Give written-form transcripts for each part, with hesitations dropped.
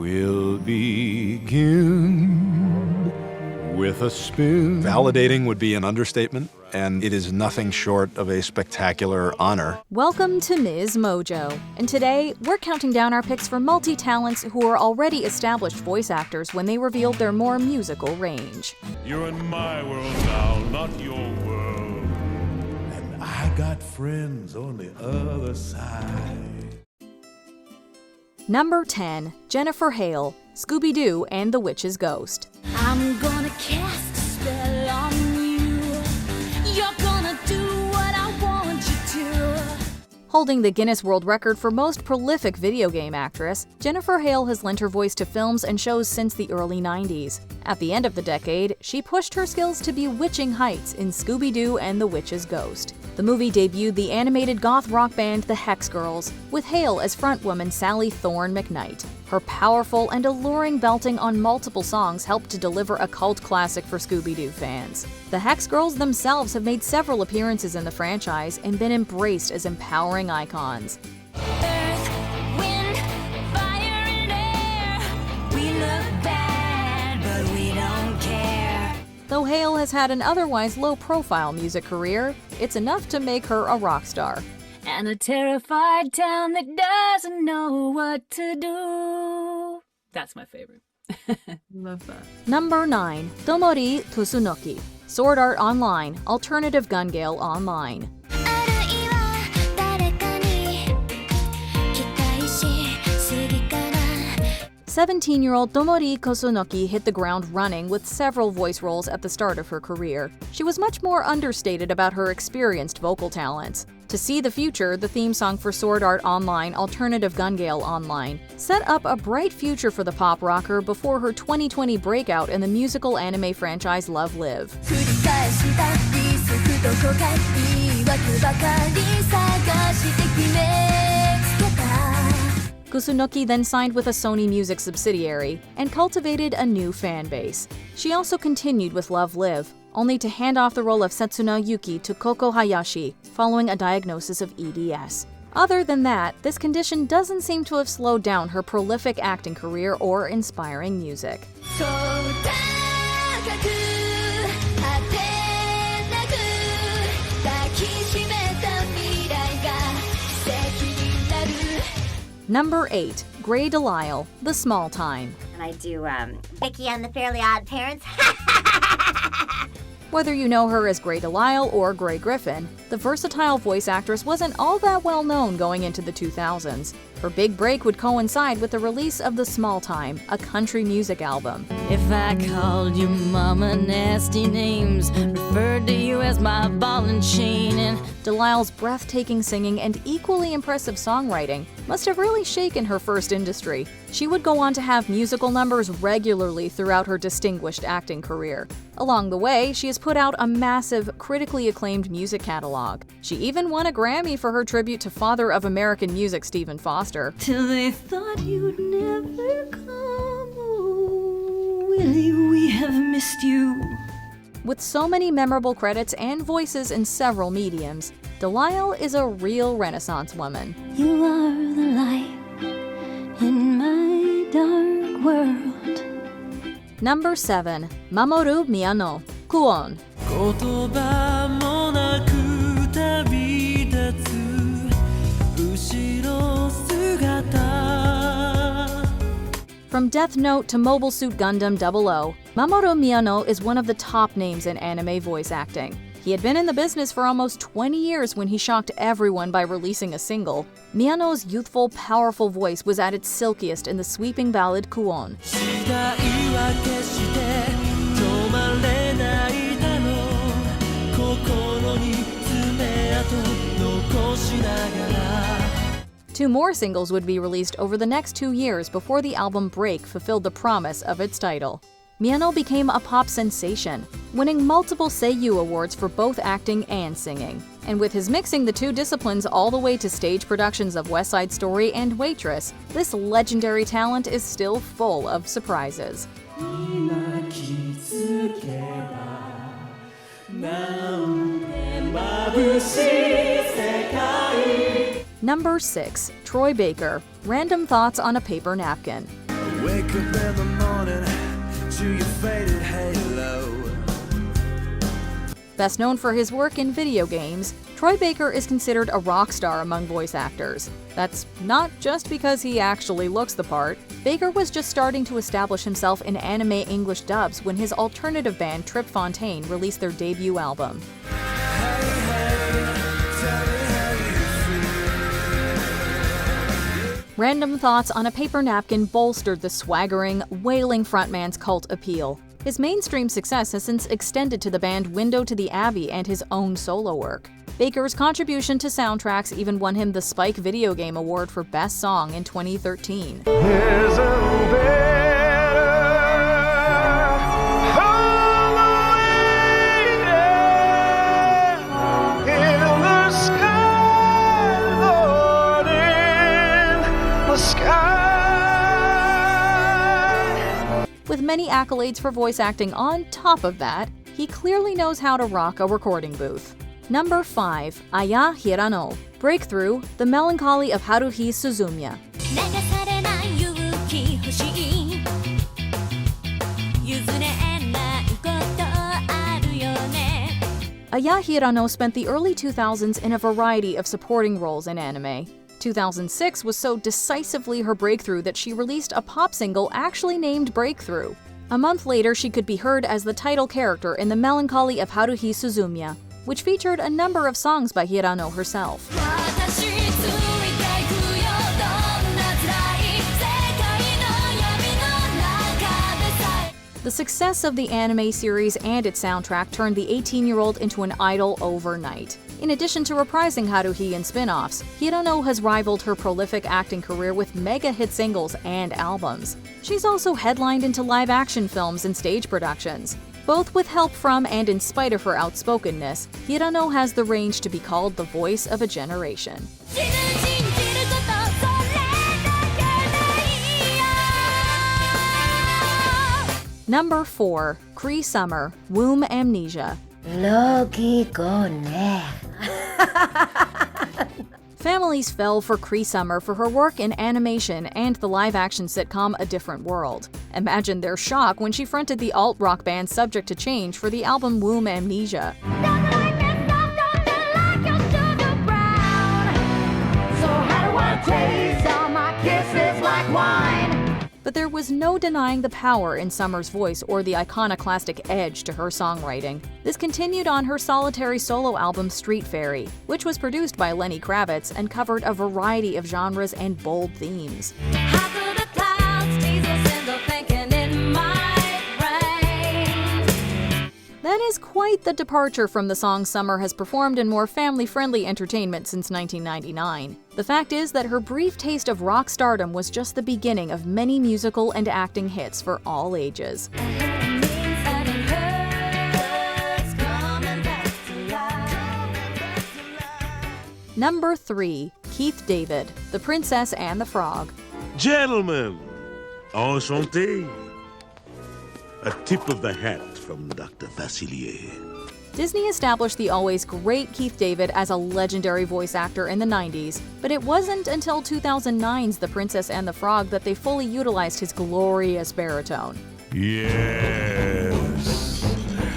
We'll begin with a spin. Validating would be an understatement, and it is nothing short of a spectacular honor. Welcome to MsMojo, and today we're counting down our picks for multi-talents who are already established voice actors when they revealed their more musical range. You're in my world now, not your world. And I got friends on the other side. Number 10, Jennifer Hale, Scooby-Doo and the Witch's Ghost. I'm gonna cast a spell on you. You're gonna do what I want you to. Holding the Guinness World Record for most prolific video game actress, Jennifer Hale has lent her voice to films and shows since the early 90s. At the end of the decade, she pushed her skills to bewitching heights in Scooby-Doo and the Witch's Ghost. The movie debuted the animated goth rock band The Hex Girls, with Hale as frontwoman Sally Thorne McKnight. Her powerful and alluring belting on multiple songs helped to deliver a cult classic for Scooby-Doo fans. The Hex Girls themselves have made several appearances in the franchise and been embraced as empowering icons. Earth, wind, fire, and air. We look bad, but we don't care. Though Hale has had an otherwise low-profile music career, it's enough to make her a rock star. And a terrified town that doesn't know what to do. That's my favorite. Love that. Number 9, Tomi Tusunoki, Sword Art Online, Alternative Gun Gale Online. 17-year-old Tomi Tusunoki hit the ground running with several voice roles at the start of her career. She was much more understated about her experienced vocal talents. To See the Future, the theme song for Sword Art Online, Alternative Gun Gale Online, set up a bright future for the pop rocker before her 2020 breakout in the musical anime franchise Love Live. Kusunoki then signed with a Sony Music subsidiary and cultivated a new fan base. She also continued with Love Live, only to hand off the role of Setsuna Yuki to Koko Hayashi following a diagnosis of EDS. Other than that, this condition doesn't seem to have slowed down her prolific acting career or inspiring music. Number 8, Grey Dile, The Small Time. And I do Vicky and the Fairly Odd Parents. Whether you know her as Grey Dile or Grey Griffin, the versatile voice actress wasn't all that well known going into the 2000s. Her big break would coincide with the release of The Small Time, a country music album. If I called you mama nasty names, referred to you as my ball and chain, and Delile's breathtaking singing and equally impressive songwriting must have really shaken her first industry. She would go on to have musical numbers regularly throughout her distinguished acting career. Along the way, she has put out a massive, critically acclaimed music catalog. She even won a Grammy for her tribute to father of American music Stephen Foster. till they thought you'd never come. Oh, Willie, we have missed you. With so many memorable credits and voices in several mediums, Dile is a real Renaissance woman. You are the light in my dark world. Number 7, Mamoru Kuon. 言葉もなく旅立つ後ろ姿 From Death Note to Mobile Suit Gundam 00, Mamoru Miyano is one of the top names in anime voice acting. He had been in the business for almost 20 years when he shocked everyone by releasing a single. Miyano's youthful, powerful voice was at its silkiest in the sweeping ballad Kuon. 期待は決して止まれないだろう心に爪痕残しながら Two more singles would be released over the next 2 years before the album Break fulfilled the promise of its title. Miyano became a pop sensation, winning multiple Seiyu awards for both acting and singing. And with his mixing the two disciplines all the way to stage productions of West Side Story and Waitress, this legendary talent is still full of surprises. 今気づけばなんて眩しい世界 Number 6, Troy Baker, Random Thoughts on a Paper Napkin. Wake up in the morning to your faded halo. Best known for his work in video games, Troy Baker is considered a rock star among voice actors. That's not just because he actually looks the part. Baker was just starting to establish himself in anime English dubs when his alternative band Trip Fontaine released their debut album. Random Thoughts on a Paper Napkin bolstered the swaggering, wailing frontman's cult appeal. His mainstream success has since extended to the band Window to the Abbey and his own solo work. Baker's contribution to soundtracks even won him the Spike Video Game Award for Best Song in 2013. With many accolades for voice acting on top of that, he clearly knows how to rock a recording booth. Number 5. Aya Hirano. Breakthrough, The Melancholy of Haruhi Suzumiya. Aya Hirano spent the early 2000s in a variety of supporting roles in anime. 2006 was so decisively her breakthrough that she released a pop single actually named Breakthrough. A month later, she could be heard as the title character in The Melancholy of Haruhi Suzumiya, which featured a number of songs by Hirano herself. The success of the anime series and its soundtrack turned the 18-year-old into an idol overnight. In addition to reprising Haruhi in spin-offs, Hirano has rivaled her prolific acting career with mega hit singles and albums. She's also headlined into live-action films and stage productions. Both with help from and in spite of her outspokenness, Hirano has the range to be called the voice of a generation. Number 4. Cree Summer, Womb Amnesia. Families fell for Cree Summer for her work in animation and the live-action sitcom A Different World. Imagine their shock when she fronted the alt-rock band Subject to Change for the album Womb Amnesia. But there was no denying the power in Summer's voice or the iconoclastic edge to her songwriting. This continued on her solitary solo album Street Fairy, which was produced by Lenny Kravitz and covered a variety of genres and bold themes. That is quite the departure from the songs Summer has performed in more family-friendly entertainment since 1999. The fact is that her brief taste of rock stardom was just the beginning of many musical and acting hits for all ages. Number 3. Keith David, The Princess and the Frog. Gentlemen, enchanté. A tip of the hat from Dr. Facilier. Disney established the always great Keith David as a legendary voice actor in the 90s, but it wasn't until 2009's The Princess and the Frog that they fully utilized his glorious baritone. Yes.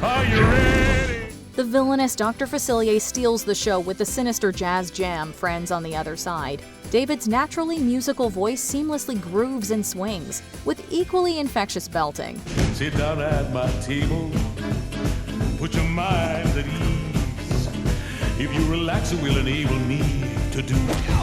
Are you ready? The villainous Dr. Facilier steals the show with the sinister jazz jam Friends on the Other Side. David's naturally musical voice seamlessly grooves and swings, with equally infectious belting. Sit down at my table. Put your mind at ease. If you relax, it will enable me to do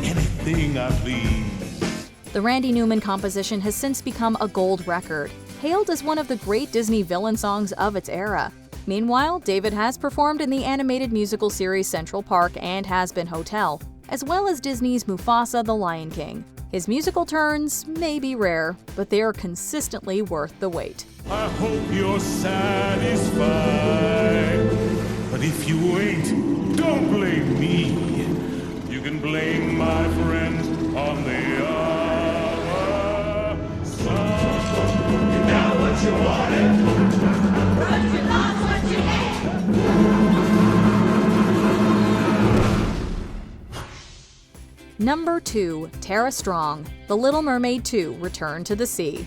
anything I please. The Randy Newman composition has since become a gold record, hailed as one of the great Disney villain songs of its era. Meanwhile, David has performed in the animated musical series Central Park and Has Been Hotel, as well as Disney's Mufasa: The Lion King. His musical turns may be rare, but they are consistently worth the wait. I hope you're satisfied. But if you ain't, don't blame me. You can blame my friends on the other side. You got what you wanted, but you lost what you had. Number 2. Terra Strong, The Little Mermaid 2: Return to the Sea.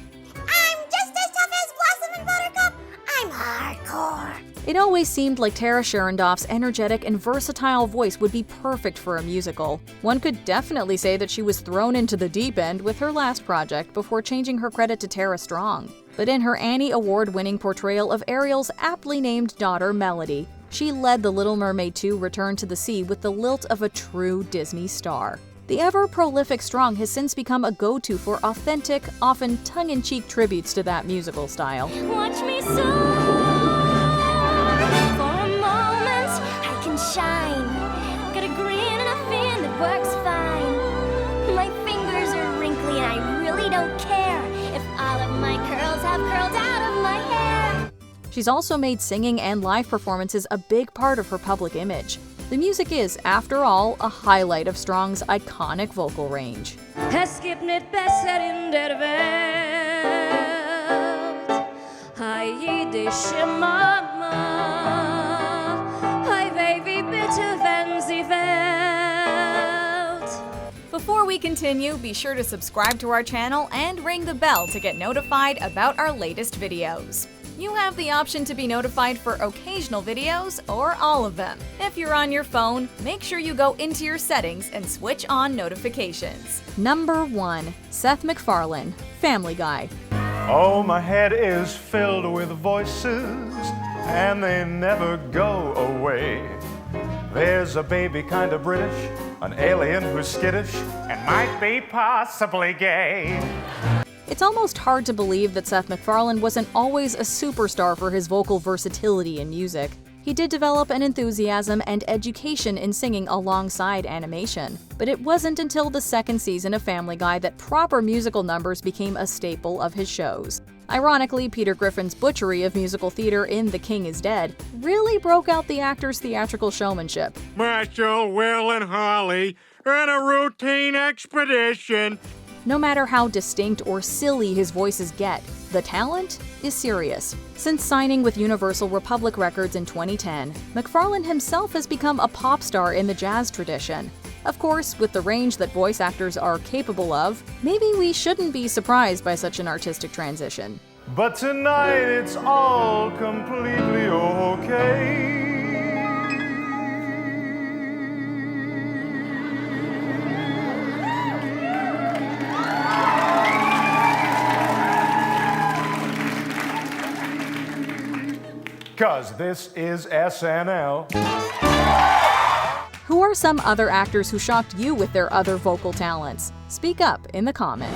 It always seemed like Tara Sherendorf's energetic and versatile voice would be perfect for a musical. One could definitely say that she was thrown into the deep end with her last project before changing her credit to Terra Strong. But in her Annie Award-winning portrayal of Ariel's aptly named daughter, Melody, she led The Little Mermaid 2: Return to the Sea with the lilt of a true Disney star. The ever-prolific Strong has since become a go-to for authentic, often tongue-in-cheek tributes to that musical style. Watch me soar. For a moment, I can shine. Got a grin and a fin that works fine. My fingers are wrinkly and I really don't care if all of my curls have curled out of my hair. She's also made singing and live performances a big part of her public image. The music is, after all, a highlight of Strong's iconic vocal range. Es gibt nicht besser in der Welt. Haidische Mama. Hi baby, bitte wenn sie wählt. Before we continue, be sure to subscribe to our channel and ring the bell to get notified about our latest videos. You have the option to be notified for occasional videos or all of them. If you're on your phone, make sure you go into your settings and switch on notifications. Number 1. Seth MacFarlane, Family Guy. Oh, my head is filled with voices, and they never go away. There's a baby kind of British, an alien who's skittish, and might be possibly gay. It's almost hard to believe that Seth MacFarlane wasn't always a superstar for his vocal versatility in music. He did develop an enthusiasm and education in singing alongside animation, but it wasn't until the second season of Family Guy that proper musical numbers became a staple of his shows. Ironically, Peter Griffin's butchery of musical theater in The King is Dead really broke out the actor's theatrical showmanship. Marshall, Will, and Holly on a routine expedition. No matter how distinct or silly his voices get, the talent is serious. Since signing with Universal Republic Records in 2010, MacFarlane himself has become a pop star in the jazz tradition. Of course, with the range that voice actors are capable of, maybe we shouldn't be surprised by such an artistic transition. But tonight it's all completely okay. 'Cause this is SNL. Who are some other actors who shocked you with their other vocal talents? Speak up in the comments.